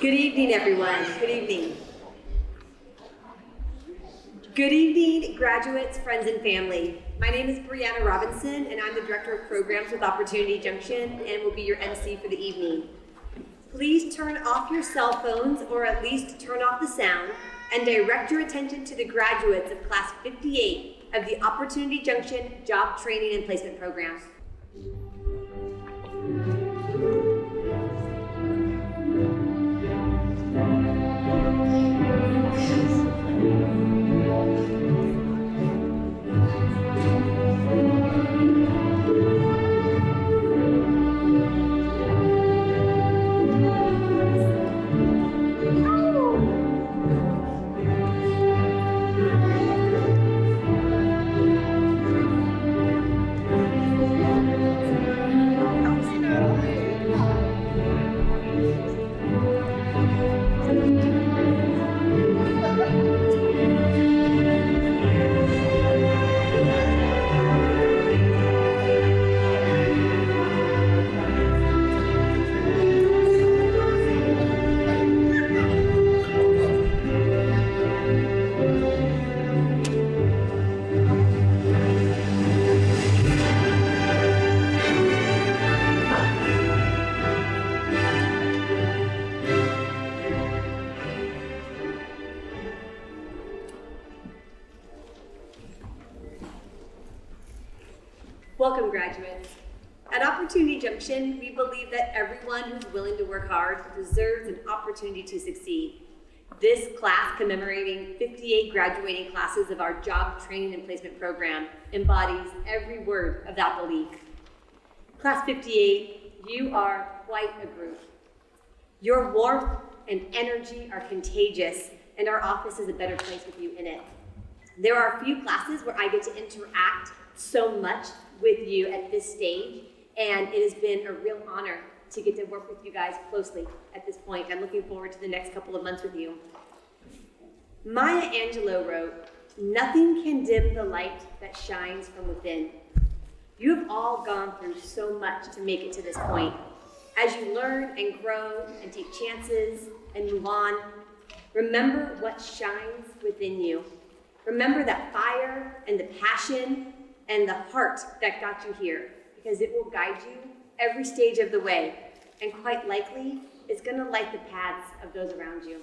Good evening, everyone. Good evening. Good evening, graduates, friends, and family. My name is Brianna Robinson, and I'm the Director of Programs with Opportunity Junction and will be your MC for the evening. Please turn off your cell phones, or at least turn off the sound, and direct your attention to the graduates of Class 58 of the Opportunity Junction Job Training and Placement Program. Welcome, graduates. At Opportunity Junction, we believe that everyone who's willing to work hard deserves an opportunity to succeed. This class, commemorating 58 graduating classes of our Job Training and Placement Program, embodies every word of that belief. Class 58, you are quite a group. Your warmth and energy are contagious, and our office is a better place with you in it. There are a few classes where I get to interact so much with you at this stage, and it has been a real honor to get to work with you guys closely at this point. I'm looking forward to the next couple of months with you. Maya Angelou wrote, "Nothing can dim the light that shines from within." You have all gone through so much to make it to this point. As you learn and grow and take chances and move on, remember what shines within you. Remember that fire and the passion and the heart that got you here, because it will guide you every stage of the way, and quite likely, it's gonna light the paths of those around you.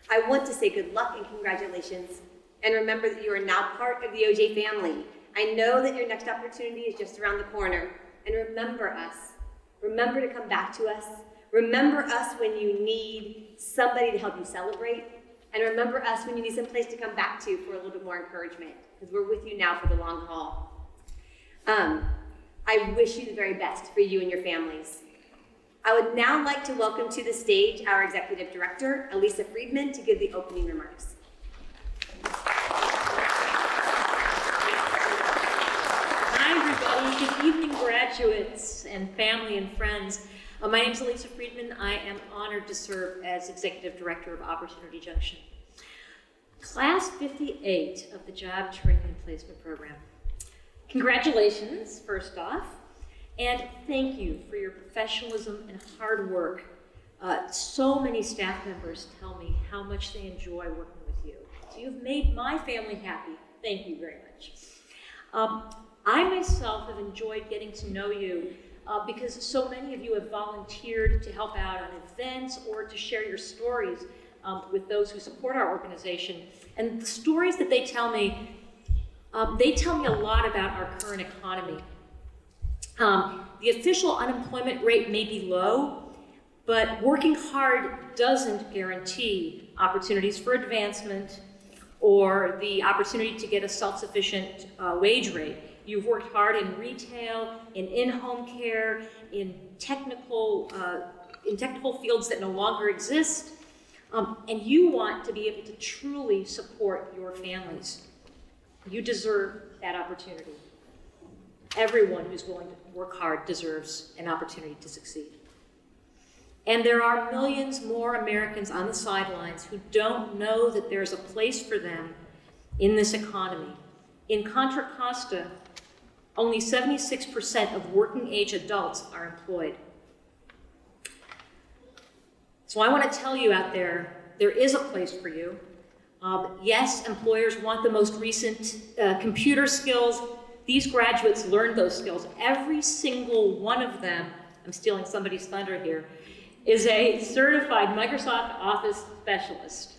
I want to say good luck and congratulations, and remember that you are now part of the OJ family. I know that your next opportunity is just around the corner, and remember us. Remember to come back to us. Remember us when you need somebody to help you celebrate, and remember us when you need some place to come back to for a little bit more encouragement, because we're with you now for the long haul. I wish you the very best for you and your families. I would now like to welcome to the stage our Executive Director, Elisa Friedman, to give the opening remarks. Hi, everybody. Good evening, graduates and family and friends. My name is Elisa Friedman. I am honored to serve as Executive Director of Opportunity Junction. Class 58 of the Job Training and Placement Program. Congratulations, first off, and thank you for your professionalism and hard work. So many staff members tell me how much they enjoy working with you. So you've made my family happy. Thank you very much. I myself have enjoyed getting to know you because so many of you have volunteered to help out on events or to share your stories with those who support our organization. And the stories that they tell me a lot about our current economy. The official unemployment rate may be low, but working hard doesn't guarantee opportunities for advancement or the opportunity to get a self-sufficient wage rate. You've worked hard in retail, in-home care, in technical fields that no longer exist, and you want to be able to truly support your families. You deserve that opportunity. Everyone who's willing to work hard deserves an opportunity to succeed. And there are millions more Americans on the sidelines who don't know that there's a place for them in this economy. In Contra Costa, only 76% of working age adults are employed. So I want to tell you out there, there is a place for you. Yes, employers want the most recent computer skills. These graduates learned those skills. Every single one of them, I'm stealing somebody's thunder here, is a certified Microsoft Office specialist.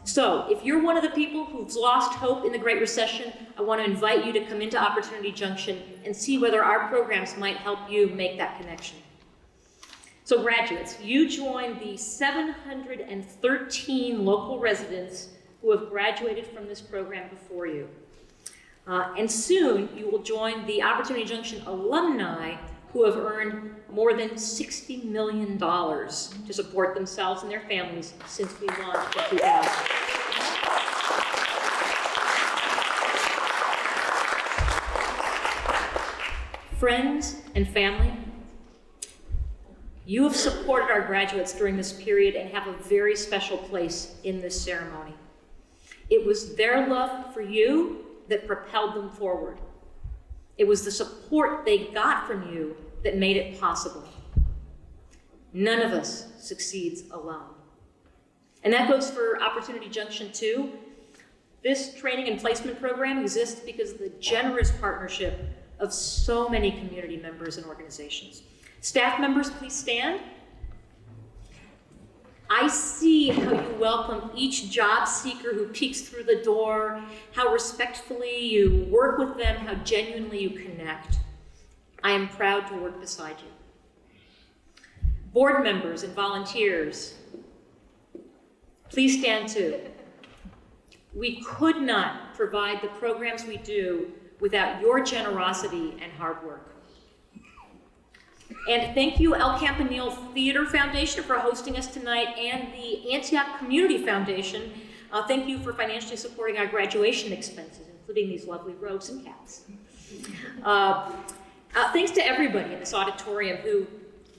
So if you're one of the people who's lost hope in the Great Recession, I want to invite you to come into Opportunity Junction and see whether our programs might help you make that connection. So graduates, you join the 713 local residents who have graduated from this program before you. And soon you will join the Opportunity Junction alumni who have earned more than $60 million to support themselves and their families since we launched in 2000. Friends and family, you have supported our graduates during this period and have a very special place in this ceremony. It was their love for you that propelled them forward. It was the support they got from you that made it possible. None of us succeeds alone. And that goes for Opportunity Junction too. This training and placement program exists because of the generous partnership of so many community members and organizations. Staff members, please stand. I see how you welcome each job seeker who peeks through the door, how respectfully you work with them, how genuinely you connect. I am proud to work beside you. Board members and volunteers, please stand too. We could not provide the programs we do without your generosity and hard work. And thank you, El Campanile Theater Foundation, for hosting us tonight, and the Antioch Community Foundation. Thank you for financially supporting our graduation expenses, including these lovely robes and caps. Thanks to everybody in this auditorium who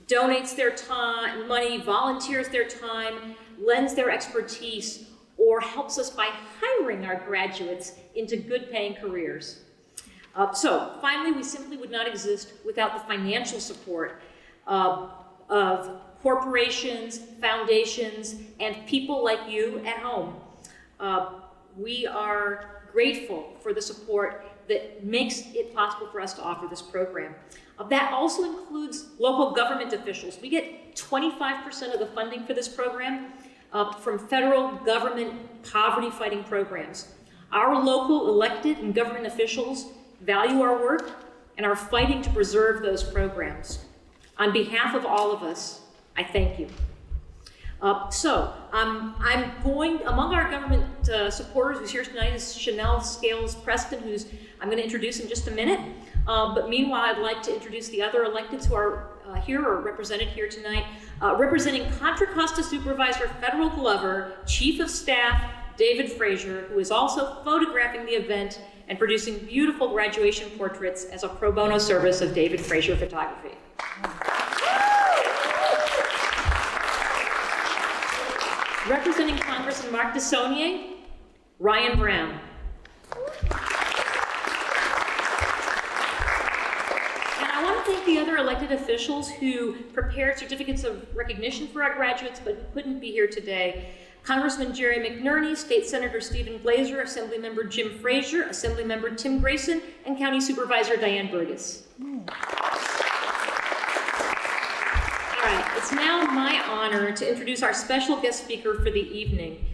donates their time, money, volunteers their time, lends their expertise, or helps us by hiring our graduates into good-paying careers. So finally, we simply would not exist without the financial support of corporations, foundations, and people like you at home. We are grateful for the support that makes it possible for us to offer this program. That also includes local government officials. We get 25% of the funding for this program from federal government poverty-fighting programs. Our local elected and government officials value our work and are fighting to preserve those programs. On behalf of all of us, I thank you. I'm going, among our government supporters who's here tonight is Shanelle Scales-Preston, who's I'm going to introduce in just a minute. But meanwhile, I'd like to introduce the other electeds who are here or represented here tonight. Representing Contra Costa Supervisor Federal Glover, Chief of Staff David Frazier, who is also photographing the event and producing beautiful graduation portraits as a pro bono service of David Frazier Photography. Representing Congressman Mark DeSaulnier, Ryan Brown. And I want to thank the other elected officials who prepared certificates of recognition for our graduates but who couldn't be here today. Congressman Jerry McNerney, State Senator Stephen Glazer, Assemblymember Jim Frazier, Assemblymember Tim Grayson, and County Supervisor Diane Burgess. All right, it's now my honor to introduce our special guest speaker for the evening.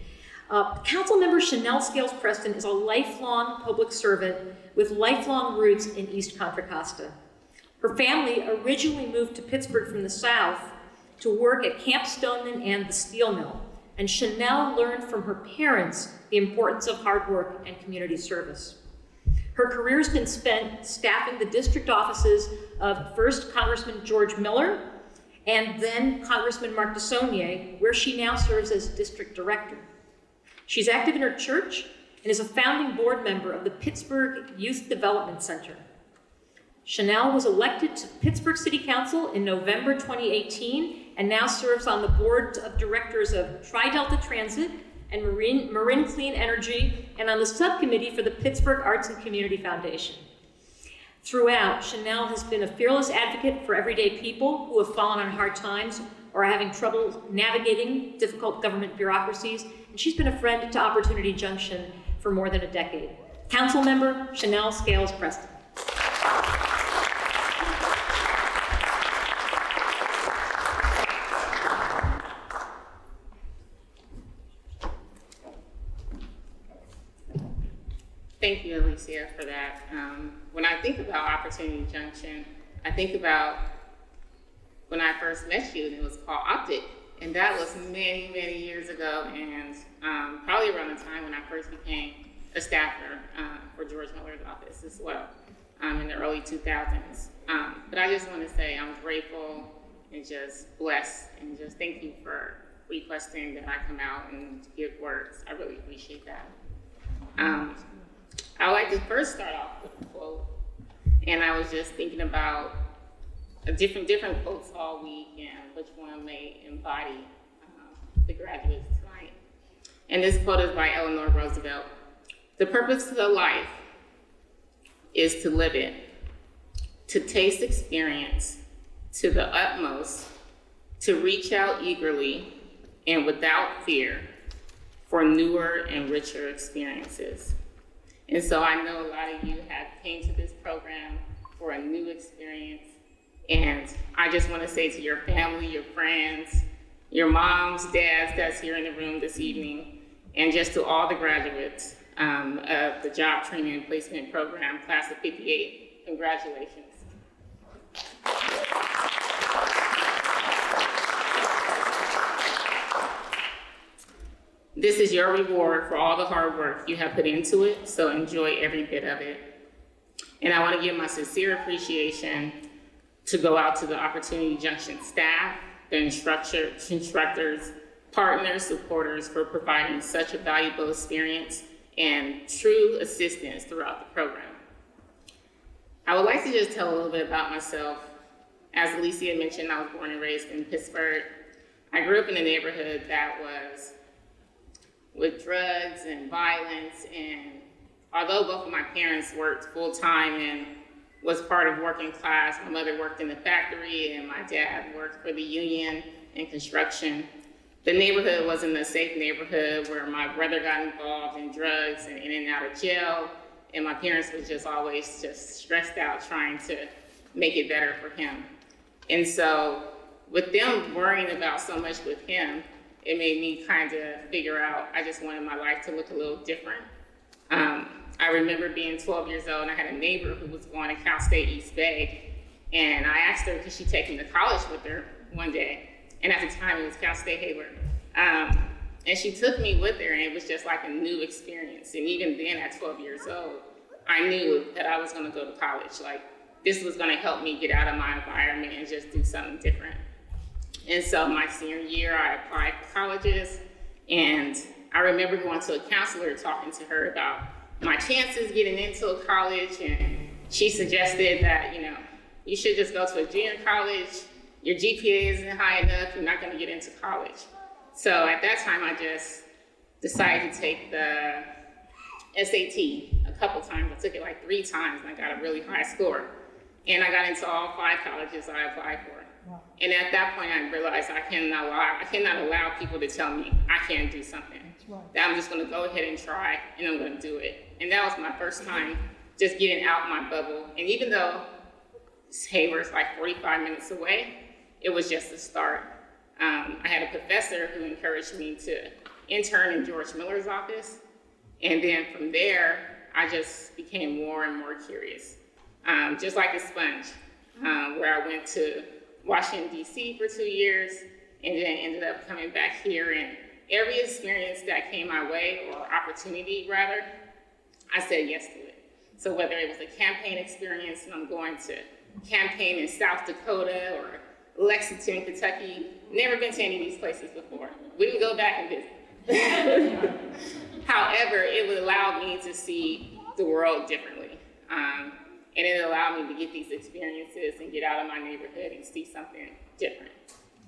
Councilmember Shanelle Scales-Preston is a lifelong public servant with lifelong roots in East Contra Costa. Her family originally moved to Pittsburgh from the South to work at Camp Stoneman and the steel mill. And Shanelle learned from her parents the importance of hard work and community service. Her career has been spent staffing the district offices of first Congressman George Miller and then Congressman Mark DeSaulnier, where she now serves as district director. She's active in her church and is a founding board member of the Pittsburg Youth Development Center. Shanelle was elected to Pittsburgh City Council in November 2018 and now serves on the board of directors of Tri-Delta Transit and Marin Clean Energy and on the subcommittee for the Pittsburgh Arts and Community Foundation. Throughout, Shanelle has been a fearless advocate for everyday people who have fallen on hard times or are having trouble navigating difficult government bureaucracies, and she's been a friend to Opportunity Junction for more than a decade. Councilmember Shanelle Scales-Preston. Thank you, Alicia, for that. When I think about Opportunity Junction, I think about when I first met you, and it was called Optic, and that was many, many years ago, and probably around the time when I first became a staffer for George Miller's office as well, in the early 2000s. But I just want to say I'm grateful and just blessed, and just thank you for requesting that I come out and give words. I really appreciate that. I like to first start off with a quote, and I was just thinking about different quotes all week and which one may embody the graduates tonight. And this quote is by Eleanor Roosevelt. "The purpose of the life is to live it, to taste experience to the utmost, to reach out eagerly and without fear for newer and richer experiences." And so I know a lot of you have came to this program for a new experience. And I just want to say to your family, your friends, your moms, dads that's here in the room this evening, and just to all the graduates of the Job Training and Placement Program, Class of '58, congratulations. This is your reward for all the hard work you have put into it, so enjoy every bit of it. And I want to give my sincere appreciation to go out to the Opportunity Junction staff, the instructors, partners, supporters for providing such a valuable experience and true assistance throughout the program. I would like to just tell a little bit about myself. As Alicia mentioned, I was born and raised in Pittsburg. I grew up in a neighborhood that was with drugs and violence, and although both of my parents worked full-time and was part of working class, my mother worked in the factory and my dad worked for the union in construction. The neighborhood wasn't a safe neighborhood where my brother got involved in drugs and in and out of jail, and my parents was just always just stressed out trying to make it better for him. And so with them worrying about so much with him, it made me kind of figure out I just wanted my life to look a little different. I remember being 12 years old and I had a neighbor who was going to Cal State East Bay, and I asked her could she take me to college with her one day, and at the time it was Cal State Hayward. And she took me with her, and it was just like a new experience. And even then at 12 years old, I knew that I was gonna go to college. Like, this was gonna help me get out of my environment and just do something different. And so my senior year, I applied for colleges, and I remember going to a counselor talking to her about my chances getting into a college, and she suggested that, you should just go to a junior college. Your GPA isn't high enough, you're not gonna get into college. So at that time, I just decided to take the SAT a couple times. I took it like 3 times, and I got a really high score. And I got into all 5 colleges I applied for. Wow. And at that point, I realized I cannot allow people to tell me I can't do something. Right. That I'm just gonna go ahead and try, and I'm gonna do it. And that was my first time just getting out my bubble. And even though Hayward's like 45 minutes away, it was just a start. I had a professor who encouraged me to intern in George Miller's office. And then from there, I just became more and more curious. Just like a sponge, where I went to Washington, D.C. for 2 years, and then ended up coming back here. And every experience that came my way, or opportunity rather, I said yes to it. So whether it was a campaign experience, and I'm going to campaign in South Dakota or Lexington, Kentucky, never been to any of these places before. We would go back and visit. However, it would allow me to see the world differently. And it allowed me to get these experiences and get out of my neighborhood and see something different.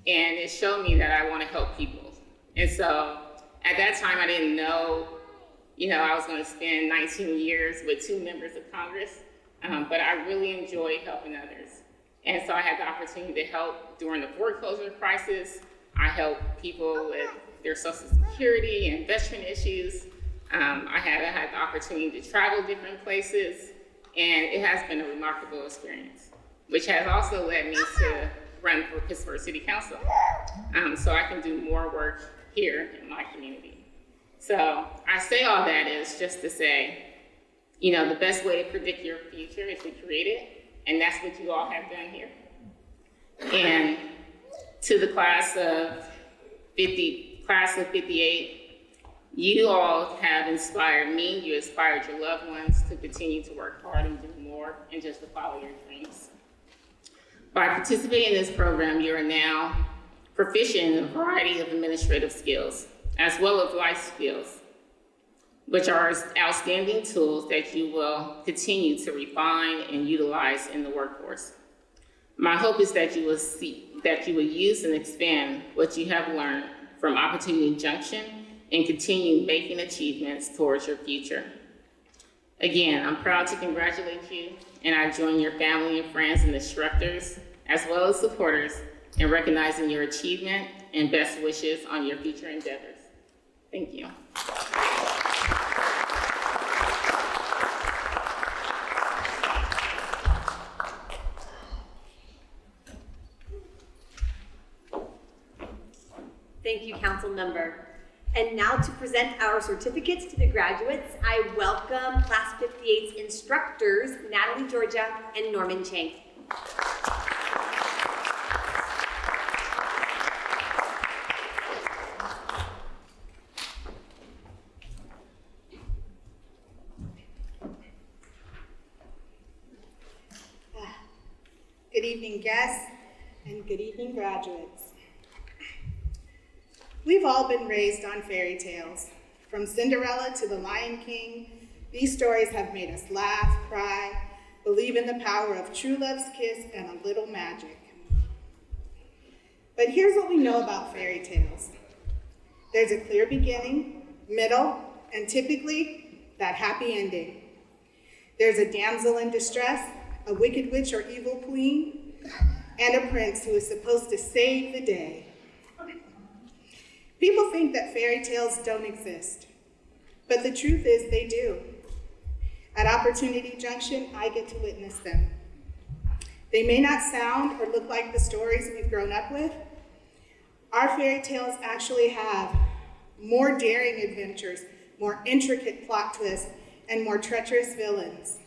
And it showed me that I want to help people. And so at that time, I didn't know, I was going to spend 19 years with 2 members of Congress, but I really enjoyed helping others. And so I had the opportunity to help during the foreclosure crisis. I helped people with their Social Security and veteran issues. I had the opportunity to travel different places, and it has been a remarkable experience, which has also led me to run for Pittsburg City Council, so I can do more work here in my community. So I say all that is just to say, you know, the best way to predict your future is to create it, and that's what you all have done here. And to the class of 58, you all have inspired me, you inspired your loved ones to continue to work hard and do more and just to follow your dreams. By participating in this program, you are now proficient in a variety of administrative skills, as well as life skills, which are outstanding tools that you will continue to refine and utilize in the workforce. My hope is that you will use and expand what you have learned from Opportunity Junction and continue making achievements towards your future. Again, I'm proud to congratulate you, and I join your family and friends and instructors, as well as supporters, in recognizing your achievement and best wishes on your future endeavors. Thank you. Thank you, Councilmember. And now to present our certificates to the graduates, I welcome Class 58's instructors, Natalie Georgia and Norman Chang. Good evening, guests, and good evening, graduates. We've all been raised on fairy tales. From Cinderella to the Lion King, these stories have made us laugh, cry, believe in the power of true love's kiss and a little magic. But here's what we know about fairy tales. There's a clear beginning, middle, and typically that happy ending. There's a damsel in distress, a wicked witch or evil queen, and a prince who is supposed to save the day. People think that fairy tales don't exist, but the truth is they do. At Opportunity Junction, I get to witness them. They may not sound or look like the stories we've grown up with. Our fairy tales actually have more daring adventures, more intricate plot twists, and more treacherous villains.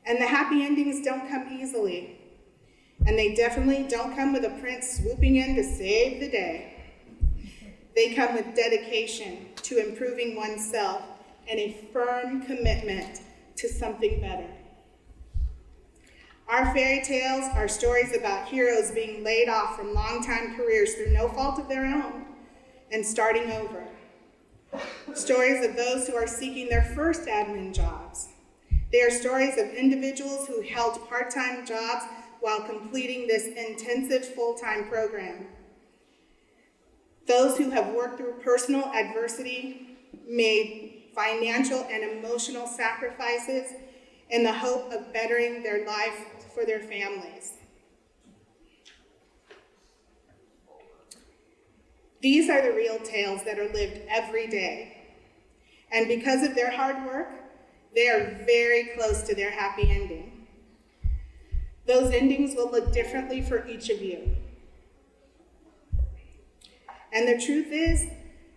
And the happy endings don't come easily. And they definitely don't come with a prince swooping in to save the day. They come with dedication to improving oneself and a firm commitment to something better. Our fairy tales are stories about heroes being laid off from long-time careers through no fault of their own and starting over. Stories of those who are seeking their first admin jobs. They are stories of individuals who held part-time jobs while completing this intensive full-time program. Those who have worked through personal adversity, made financial and emotional sacrifices in the hope of bettering their life for their families. These are the real tales that are lived every day. And because of their hard work, they are very close to their happy ending. Those endings will look differently for each of you. And the truth is,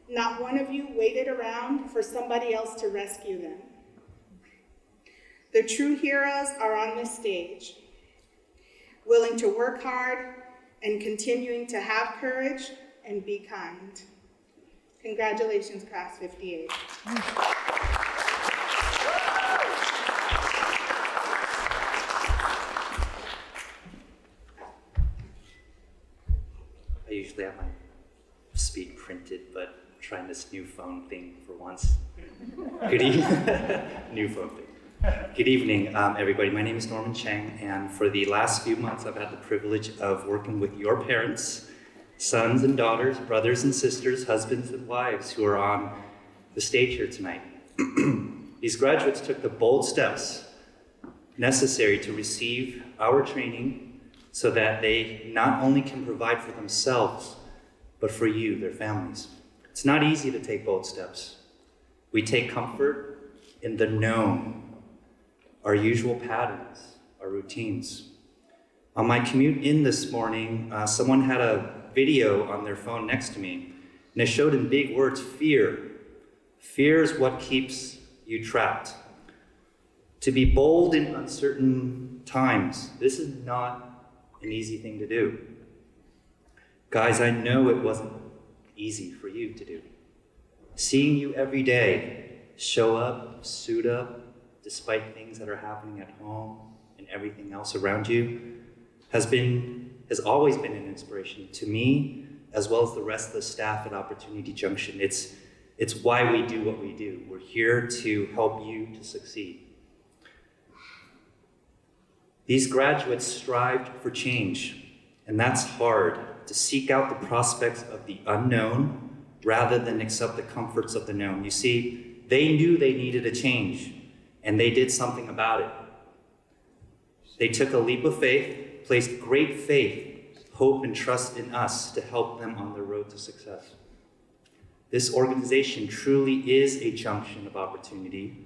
not one of you waited around for somebody else to rescue them. The true heroes are on this stage, willing to work hard and continuing to have courage and be kind. Congratulations, Class 58. I usually have my speak printed, but I'm trying this new phone thing for once. Good evening. New phone thing. Good evening, everybody. My name is Norman Chang, and for the last few months, I've had the privilege of working with your parents, sons and daughters, brothers and sisters, husbands and wives who are on the stage here tonight. These graduates took the bold steps necessary to receive our training so that they not only can provide for themselves, but for you, their families. It's not easy to take bold steps. We take comfort in the known, our usual patterns, our routines. On my commute in this morning, someone had a video on their phone next to me, and it showed in big words, fear. Fear is what keeps you trapped. To be bold in uncertain times, this is not an easy thing to do. Guys, I know it wasn't easy for you to do. Seeing you every day show up, suit up, despite things that are happening at home and everything else around you, has always been an inspiration to me, as well as the rest of the staff at Opportunity Junction. It's why we do what we do. We're here to help you to succeed. These graduates strived for change, and that's hard, to seek out the prospects of the unknown rather than accept the comforts of the known. You see, they knew they needed a change, and they did something about it. They took a leap of faith, placed great faith, hope, and trust in us to help them on their road to success. This organization truly is a junction of opportunity,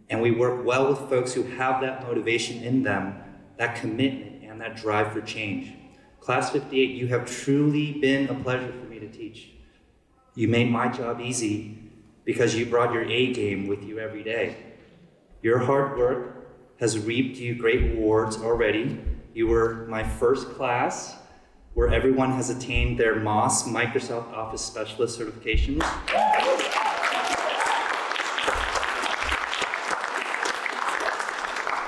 and we work well with folks who have that motivation in them, that commitment, and that drive for change. Class 58, you have truly been a pleasure for me to teach. You made my job easy because you brought your A game with you every day. Your hard work has reaped you great rewards already. You were my first class where everyone has attained their MOS, Microsoft Office Specialist certifications.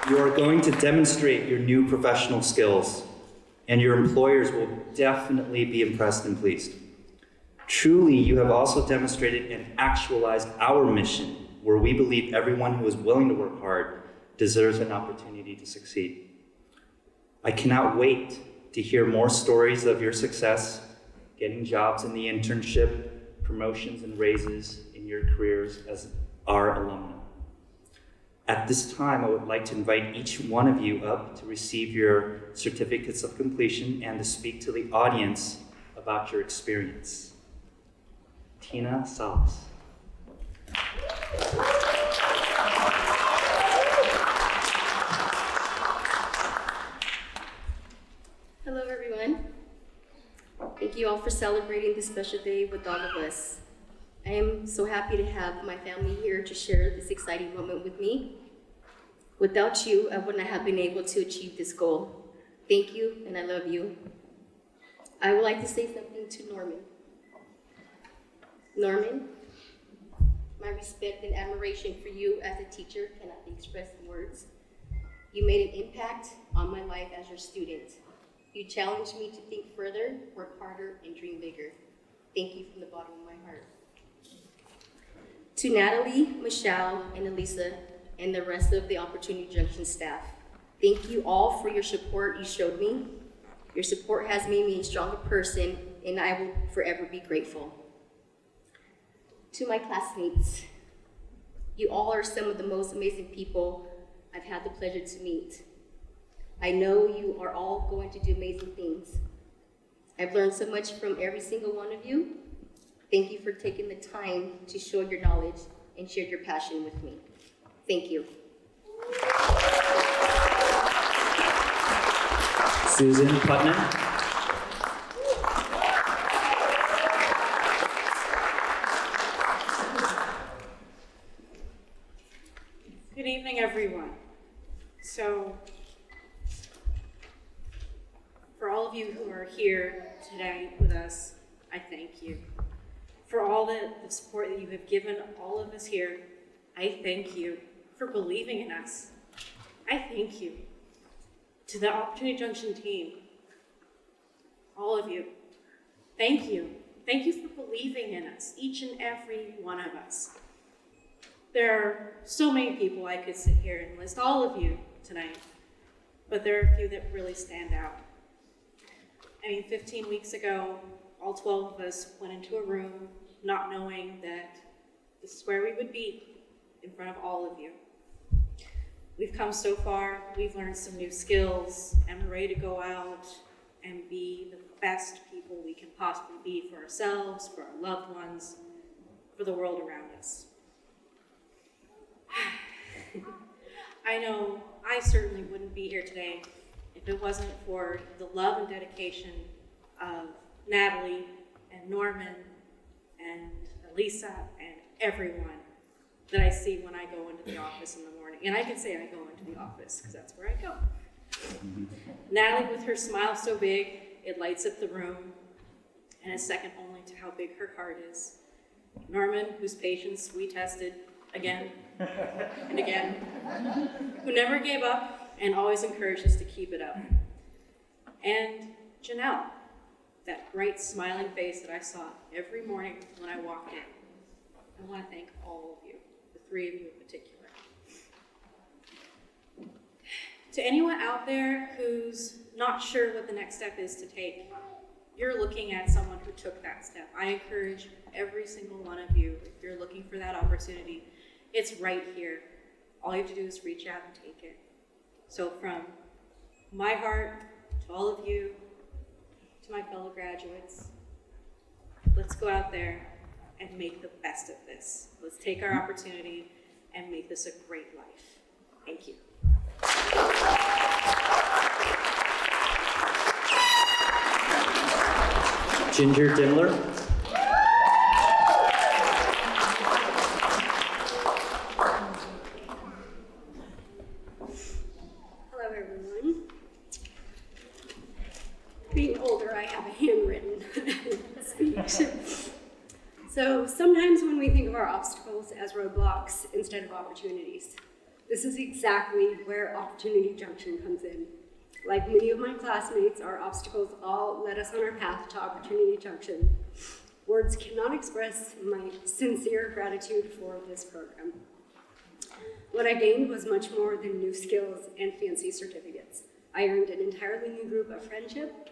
You are going to demonstrate your new professional skills, and your employers will definitely be impressed and pleased. Truly, you have also demonstrated and actualized our mission, where we believe everyone who is willing to work hard deserves an opportunity to succeed. I cannot wait to hear more stories of your success, getting jobs in the internship, promotions and raises in your careers as our alumni. At this time, I would like to invite each one of you up to receive your certificates of completion and to speak to the audience about your experience. Tina Salas. Hello, everyone. Thank you all for celebrating this special day with all of us. I am so happy to have my family here to share this exciting moment with me. Without you, I wouldn't have been able to achieve this goal. Thank you, and I love you. I would like to say something to Norman. Norman, my respect and admiration for you as a teacher cannot be expressed in words. You made an impact on my life as your student. You challenged me to think further, work harder, and dream bigger. Thank you from the bottom of my heart. To Natalie, Michelle, and Elisa, and the rest of the Opportunity Junction staff, thank you all for your support you showed me. Your support has made me a stronger person, and I will forever be grateful. To my classmates, you all are some of the most amazing people I've had the pleasure to meet. I know you are all going to do amazing things. I've learned so much from every single one of you. Thank you for taking the time to show your knowledge and share your passion with me. Thank you. Susan Putnam. Good evening, everyone. So, for all of you who are here today with us, I thank you. For all the support that you have given all of us here, I thank you. For believing in us, I thank you. To the Opportunity Junction team, all of you, thank you. Thank you for believing in us, each and every one of us. There are so many people I could sit here and list all of you tonight, but there are a few that really stand out. 15 weeks ago, all 12 of us went into a room not knowing that this is where we would be in front of all of you. We've come so far, we've learned some new skills, and we're ready to go out and be the best people we can possibly be for ourselves, for our loved ones, for the world around us. I know I certainly wouldn't be here today if it wasn't for the love and dedication of Natalie and Norman and Elisa and everyone that I see when I go into the office in the morning. And I can say I go into the office because that's where I go. Natalie, with her smile so big, it lights up the room and is second only to how big her heart is. Norman, whose patience we tested again and again, who never gave up and always encouraged us to keep it up. And Shanelle, that bright smiling face that I saw every morning when I walked in. I want to thank all of you, the three of you in particular. To anyone out there who's not sure what the next step is to take, you're looking at someone who took that step. I encourage every single one of you, if you're looking for that opportunity, it's right here. All you have to do is reach out and take it. So from my heart to all of you, to my fellow graduates, let's go out there and make the best of this. Let's take our opportunity and make this a great life. Thank you. Ginger Dimmler. Hello, everyone. Being older, I have a handwritten speech. So sometimes when we think of our obstacles as roadblocks instead of opportunities, this is exactly where Opportunity Junction comes in. Like many of my classmates, our obstacles all led us on our path to Opportunity Junction. Words cannot express my sincere gratitude for this program. What I gained was much more than new skills and fancy certificates. I earned an entirely new group of friendship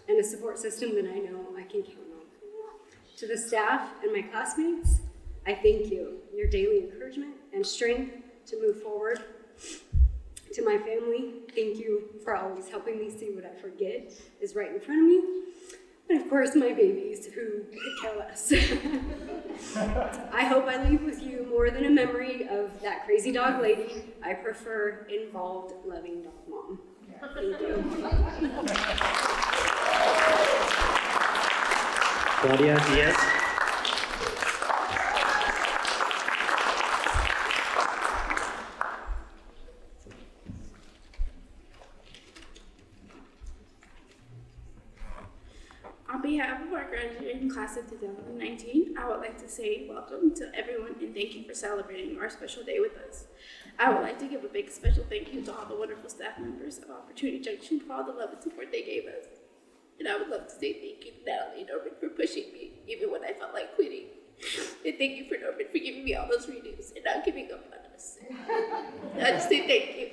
and a support system that I know I can count on. To the staff and my classmates, I thank you. Your daily encouragement and strength to move forward. To my family, thank you for always helping me see what I forget is right in front of me. And of course, my babies, who could care less. I hope I leave with you more than a memory of that crazy dog lady. I prefer involved, loving dog mom. Thank you. Claudia Diaz. On behalf of our graduating class of 2019, I would like to say welcome to everyone and thank you for celebrating our special day with us. I would like to give a big special thank you to all the wonderful staff members of Opportunity Junction for all the love and support they gave us. And I would love to say thank you to Natalie and Norman for pushing me, even when I felt like quitting. And thank you for Norman for giving me all those redos and not giving up on us. I just say thank you.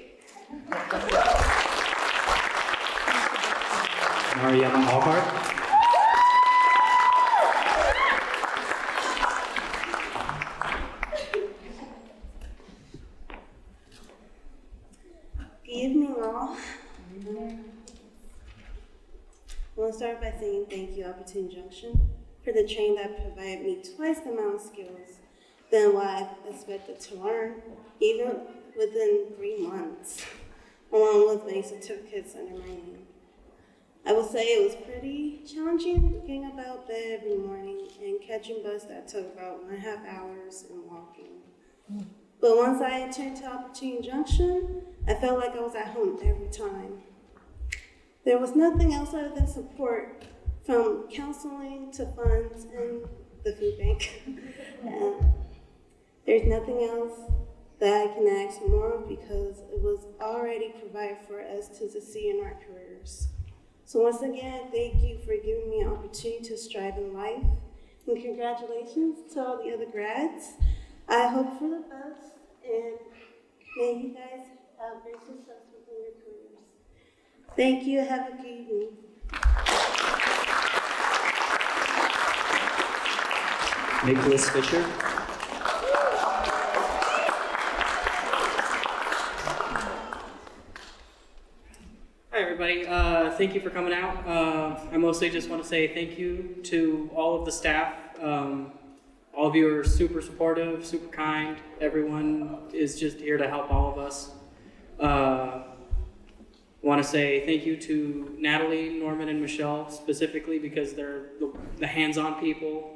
Mariana Alhart. Good evening, all. I want to start by saying thank you, Opportunity Junction, for the training that provided me twice the amount of skills than what I expected to learn, even within 3 months, along with many certificates under my name. I will say it was pretty challenging getting up out of bed every morning and catching bus that took about 1.5 hours and walking. But once I entered to Opportunity Junction, I felt like I was at home every time. There was nothing else other than support, from counseling to funds and the food bank. There's nothing else that I can ask more of because it was already provided for us to succeed in our careers. So once again, thank you for giving me an opportunity to strive in life. And congratulations to all the other grads. I hope for the best, and may you guys have great success within your careers. Thank you, have a good evening. Nicholas Fisher. thank you for coming out. I mostly just want to say thank you to all of the staff. All of you are super supportive, super kind. Everyone is just here to help all of us. Want to say thank you to Natalie, Norman, and Michelle specifically because they're the hands-on people.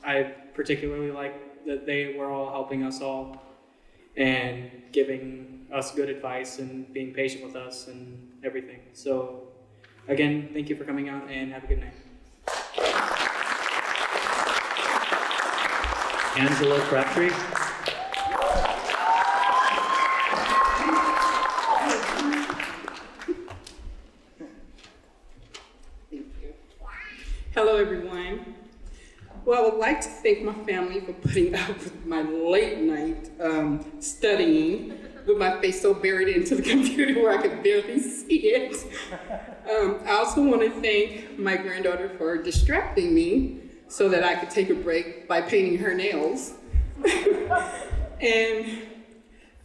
I particularly like that they were all helping us all and giving us good advice and being patient with us and everything. So again, thank you for coming out and have a good night. Angela Crabtree. Hello, everyone. Well, I would like to thank my family for putting up with my late night studying with my face so buried into the computer where I could barely see it. I also want to thank my granddaughter for distracting me so that I could take a break by painting her nails. And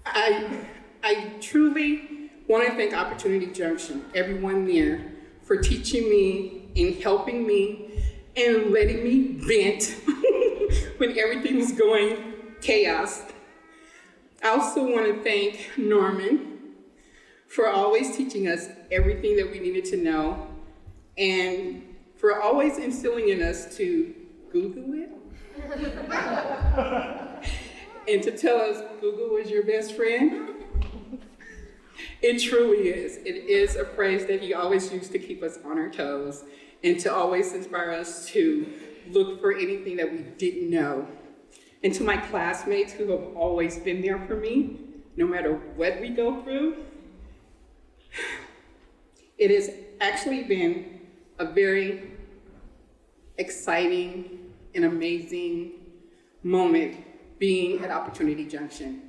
I truly want to thank Opportunity Junction, everyone there, for teaching me and helping me and letting me vent when everything was going chaos. I also want to thank Norman for always teaching us everything that we needed to know and for always instilling in us to Google it and to tell us Google is your best friend. It truly is. It is a phrase that he always used to keep us on our toes and to always inspire us to look for anything that we didn't know. And to my classmates who have always been there for me, no matter what we go through, it has actually been a very exciting and amazing moment being at Opportunity Junction.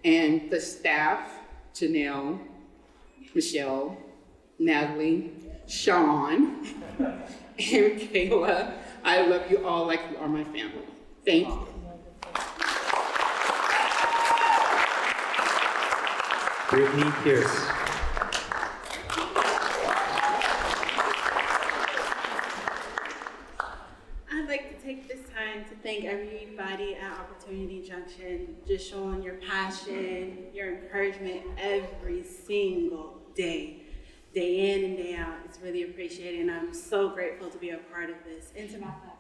And the staff, Janelle, Michelle, Natalie, Sean, and Kayla, I love you all like you are my family. Thank you. Brittany Pierce. I'd like to take this time to thank everybody at Opportunity Junction, just showing your passion, your encouragement every single day in and day out. It's really appreciated, and I'm so grateful to be a part of this. And to my class.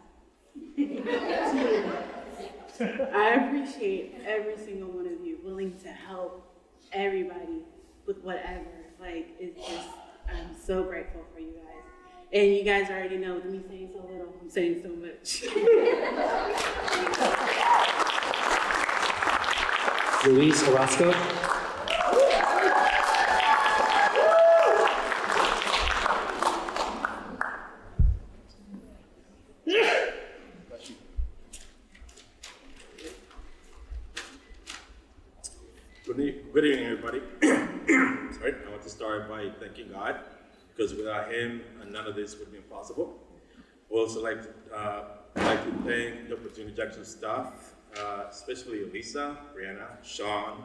I appreciate every single one of you willing to help everybody with whatever. Like, it's just, I'm so grateful for you guys. And you guys already know, with me saying so little, I'm saying so much. Luis Orozco. Good evening, everybody. Sorry, I want to start by thanking God, because without Him, none of this would be possible. I would also like to thank the Opportunity Junction staff, especially Elisa, Brianna, Sean,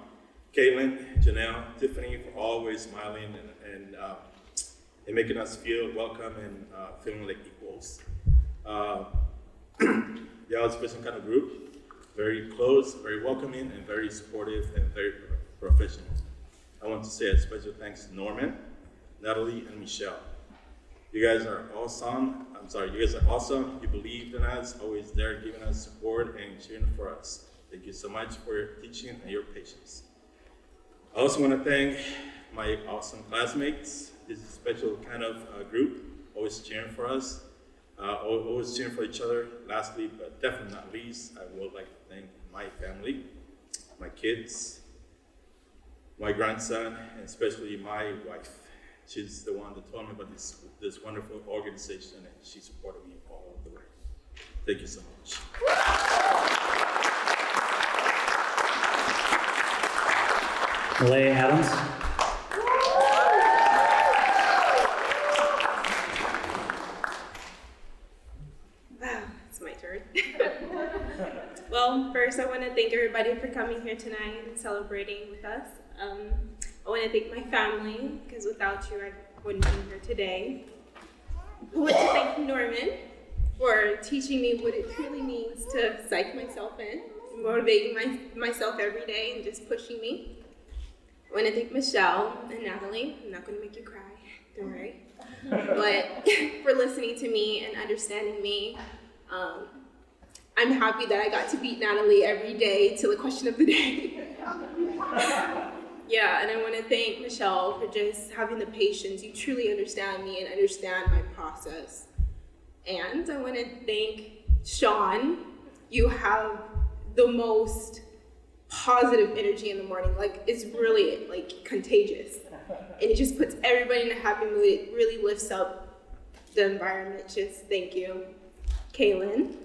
Caitlin, Janelle, Tiffany, for always smiling and making us feel welcome and feeling like equals. Y'all a special kind of group. Very close, very welcoming, and very supportive, and very professional. I want to say a special thanks to Norman, Natalie, and Michelle. You guys are awesome. You guys are awesome. You believed in us, always there giving us support and cheering for us. Thank you so much for your teaching and your patience. I also want to thank my awesome classmates. This is a special kind of group, always cheering for us. Always cheering for each other. Lastly, but definitely not least, I would like to thank my family, my kids, my grandson, and especially my wife. She's the one that told me about this wonderful organization, and she supported me all the way. Thank you so much. Malaya Adams. Well, first I want to thank everybody for coming here tonight and celebrating with us. I want to thank my family, because without you, wouldn't be here today. I want to thank Norman for teaching me what it truly means to psych myself in, motivating myself every day and just pushing me. I want to thank Michelle and Natalie. I'm not going to make you cry, don't worry. But for listening to me and understanding me. I'm happy that I got to beat Natalie every day till the question of the day. Yeah, and I want to thank Michelle for just having the patience. You truly understand me and understand my process. And I want to thank Sean. You have the most positive energy in the morning. Like, it's really like contagious. And it just puts everybody in a happy mood. It really lifts up the environment. Just thank you. Kaylin,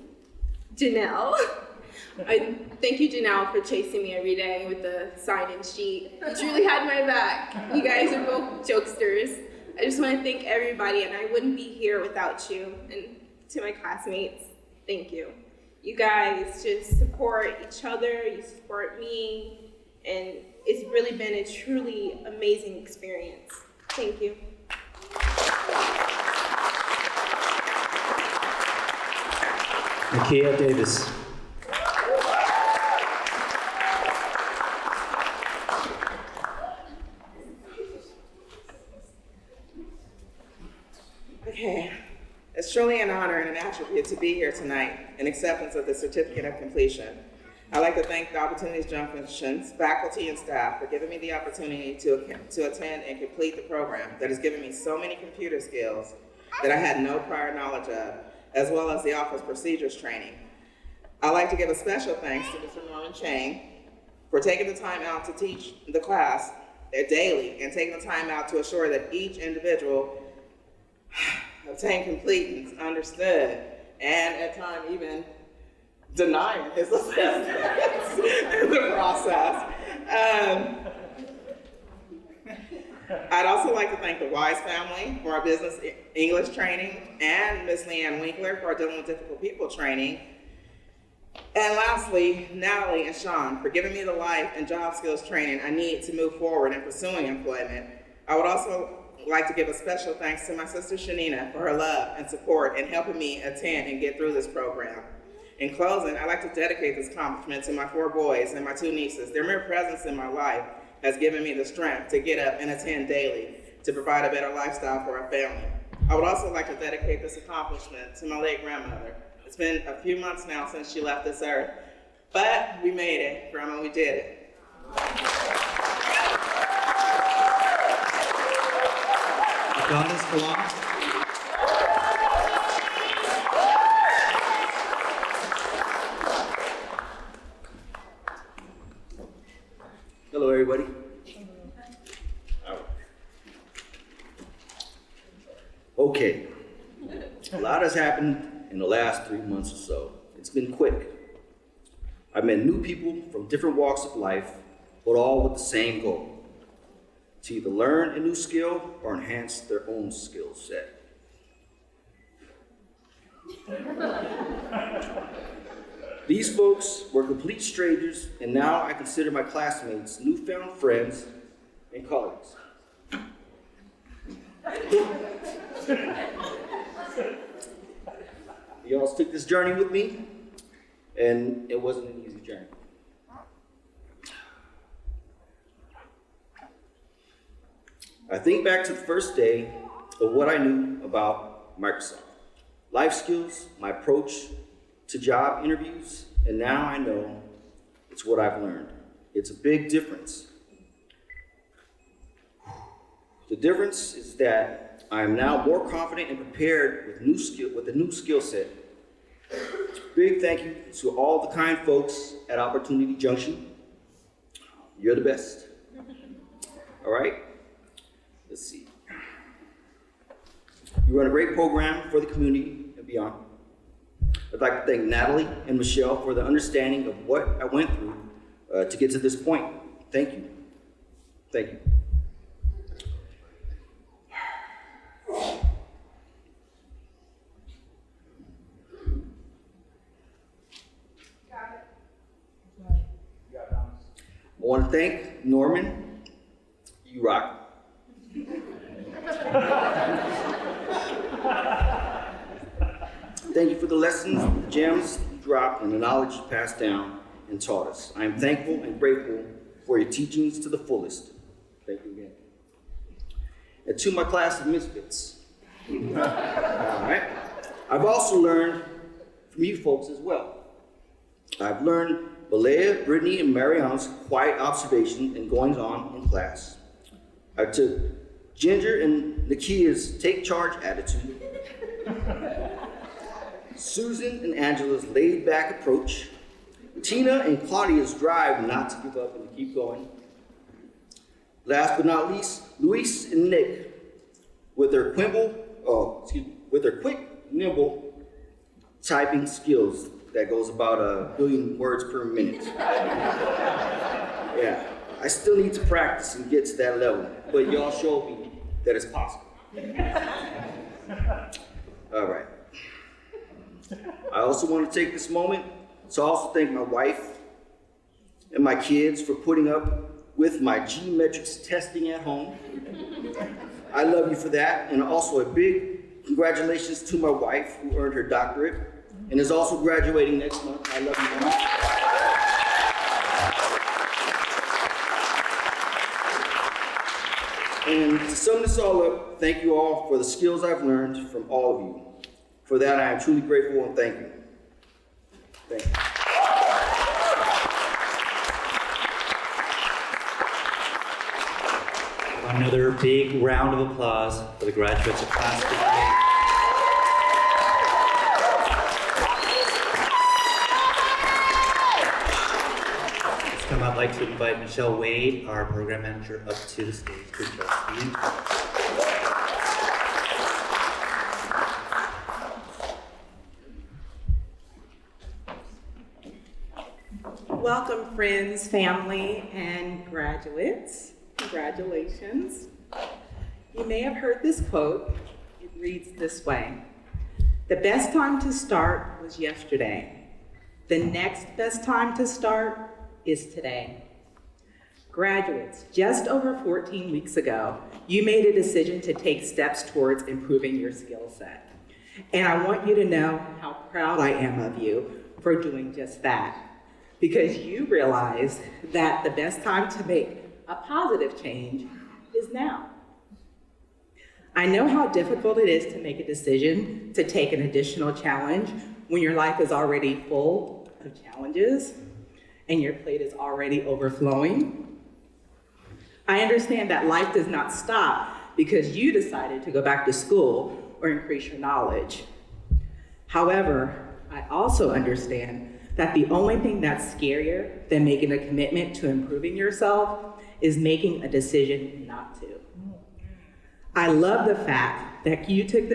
Janelle. I thank you, Janelle, for chasing me every day with the sign-in sheet. You truly had my back. You guys are both jokesters. I just want to thank everybody, and I wouldn't be here without you. And to my classmates, thank you. You guys just support each other, you support me, and it's really been a truly amazing experience. Thank you. Nakia Davis. Okay, it's truly an honor and an attribute to be here tonight in acceptance of the certificate of completion. I'd like to thank the Opportunities Junction's faculty and staff for giving me the opportunity to attend and complete the program that has given me so many computer skills that I had no prior knowledge of, as well as the office procedures training. I'd like to give a special thanks to Mr. Norman Chang for taking the time out to teach the class daily and taking the time out to assure that each individual obtained completeness, understood, and at times even denying his assessments in the process. I'd also like to thank the Wise family for our business English training and Ms. Leanne Winkler for our dealing with difficult people training. And lastly, Natalie and Sean for giving me the life and job skills training I need to move forward in pursuing employment. I would also like to give a special thanks to my sister Shanina for her love and support in helping me attend and get through this program. In closing, I'd like to dedicate this accomplishment to my 4 boys and my 2 nieces. Their mere presence in my life has given me the strength to get up and attend daily to provide a better lifestyle for our family. I would also like to dedicate this accomplishment to my late grandmother. It's been a few months now since she left this earth, but we made it. Grandma, we did it. Adonis Kalam. Hello, everybody. Okay, a lot has happened in the last 3 months or so. It's been quick. I've met new people from different walks of life, but all with the same goal: to either learn a new skill or enhance their own skill set. These folks were complete strangers, and now I consider my classmates newfound friends and colleagues. Y'all took this journey with me, and it wasn't an easy journey. I think back to the first day of what I knew about Microsoft, life skills, my approach to job interviews, and now I know it's what I've learned. It's a big difference. The difference is that I am now more confident and prepared with a new skill set. Big thank you to all the kind folks at Opportunity Junction. You're the best. All right, let's see. You run a great program for the community and beyond. I'd like to thank Natalie and Michelle for the understanding of what I went through to get to this point. Thank you. Thank you. I want to thank Norman. You rock. Thank you for the lessons, the gems you dropped, and the knowledge you passed down and taught us. I am thankful and grateful for your teachings to the fullest. Thank you again. And to my class of misfits. All right. I've also learned from you folks as well. I've learned Balea, Brittany, and Mariana's quiet observation and goings-on in class. I took Ginger and Nakia's take charge attitude, Susan and Angela's laid-back approach, Tina and Claudia's drive not to give up and to keep going. Last but not least, Luis and Nick with their quick, nimble typing skills that goes about 1 billion words per minute. Yeah, I still need to practice and get to that level, but y'all showed me that it's possible. All right. I also want to take this moment to also thank my wife and my kids for putting up with my geometrics testing at home. I love you for that, and also a big congratulations to my wife who earned her doctorate and is also graduating next month. I love you, Mama. And to sum this all up, thank you all for the skills I've learned from all of you. For that, I am truly grateful and thank you. Thank you. Another big round of applause for the graduates of Class 58. This time I'd like to invite Michelle Wade, our program manager, up to the stage to address the evening. Welcome, friends, family, and graduates. Congratulations. You may have heard this quote. It reads this way: "The best time to start was yesterday. The next best time to start is today." Graduates, just over 14 weeks ago, you made a decision to take steps towards improving your skill set. And I want you to know how proud I am of you for doing just that, because you realize that the best time to make a positive change is now. I know how difficult it is to make a decision to take an additional challenge when your life is already full of challenges and your plate is already overflowing. I understand that life does not stop because you decided to go back to school or increase your knowledge. However, I also understand that the only thing that's scarier than making a commitment to improving yourself is making a decision not to. I love the fact that you took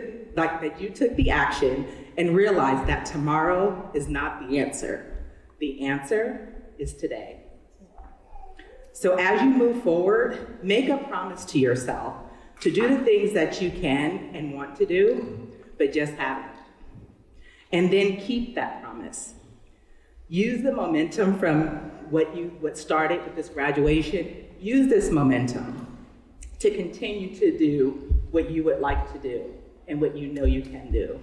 the action and realized that tomorrow is not the answer. The answer is today. So as you move forward, make a promise to yourself to do the things that you can and want to do, but just haven't. And then keep that promise. Use the momentum from what started with this graduation. Use this momentum to continue to do what you would like to do and what you know you can do.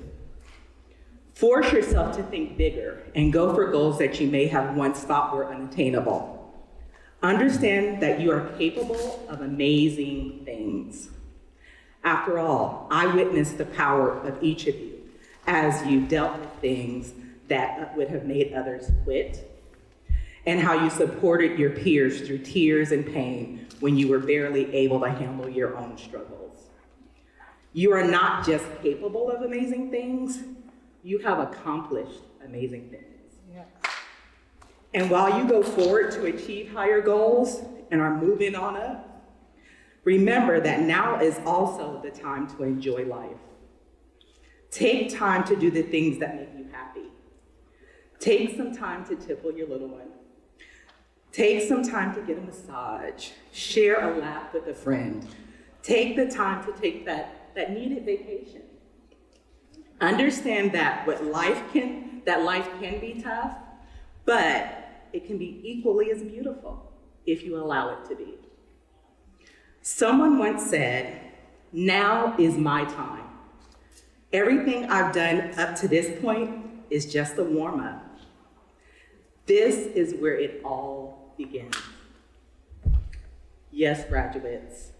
Force yourself to think bigger and go for goals that you may have once thought were unattainable. Understand that you are capable of amazing things. After all, I witnessed the power of each of you as you dealt with things that would have made others quit, and how you supported your peers through tears and pain when you were barely able to handle your own struggles. You are not just capable of amazing things, you have accomplished amazing things. Yeah. And while you go forward to achieve higher goals and are moving on up, remember that now is also the time to enjoy life. Take time to do the things that make you happy. Take some time to tickle your little one. Take some time to get a massage. Share a laugh with a friend. Take the time to take that needed vacation. Understand that life can be tough, but it can be equally as beautiful if you allow it to be. Someone once said, Now is my time. Everything I've done up to this point is just a warm-up. This is where it all begins. Yes, graduates,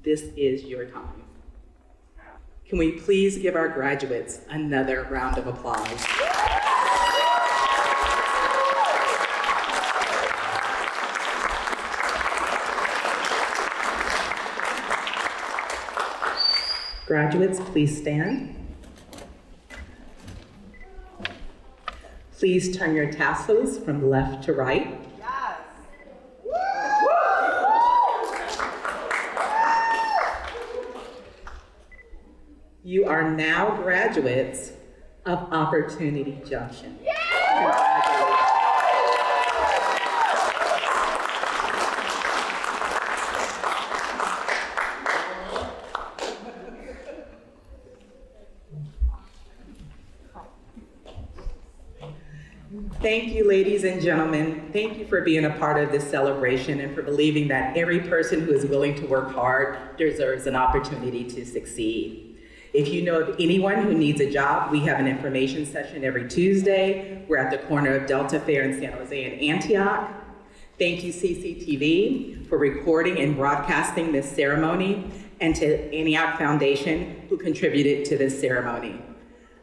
this is your time. Can we please give our graduates another round of applause? Graduates, please stand. Please turn your tassels from left to right. You are now graduates of Opportunity Junction. Congratulations. Thank you, ladies and gentlemen. Thank you for being a part of this celebration and for believing that every person who is willing to work hard deserves an opportunity to succeed. If you know of anyone who needs a job, we have an information session every Tuesday. We're at the corner of Delta Fair in San Jose and Antioch. Thank you, CCTV, for recording and broadcasting this ceremony, and to Antioch Foundation, who contributed to this ceremony.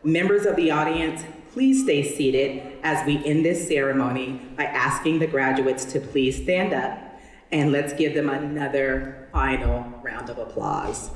Members of the audience, please stay seated as we end this ceremony by asking the graduates to please stand up, and let's give them another final round of applause.